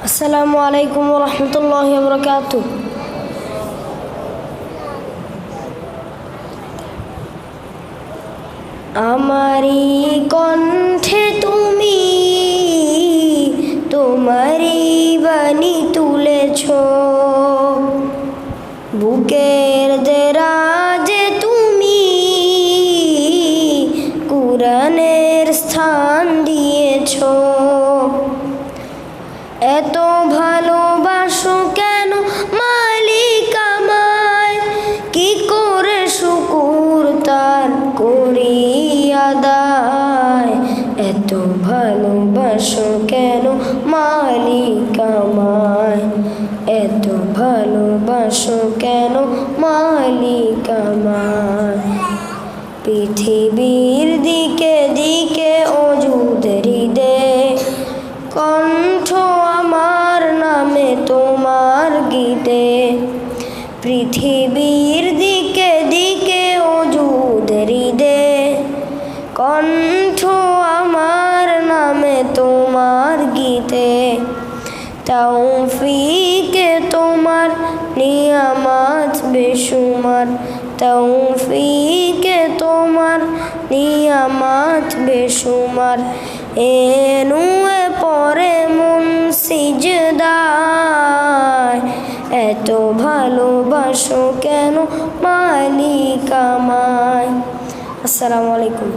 আসসালামু আলাইকুম ওয়া রাহমাতুল্লাহি ওয়া বারাকাতুহু। আমারি কণ্ঠে তুমি তোমারি বাণী তুলেছ, বুকের দেরাজে তুমি কুরআনের স্থান দিয়েছ। এত ভালোবাসো কেন মালিক আমায়, কি করে শুকুর তার করি আদায়। এত ভালোবাসো কেন মালিক আমায়, এত ভালোবাসো কেন মালিক আমায়। পৃথিবীর দিকে দিকে ওজুদ হৃদে, কণ্ঠ আমার নামে তোমার গীতে। পৃথিবীর দিকে দিকে ওজুদ হৃদে, কণ্ঠ আমার নামে তোমার গীতে। তৌফিকে তোমার নিয়ামত বেশুমার, তৌফিকে তোমার নিয়ামত বেশুমার। এনুয়ে পরে মন সিজদায়, এত ভালোবাসো কেন মালিক আমায়। আসসালামু আলাইকুম।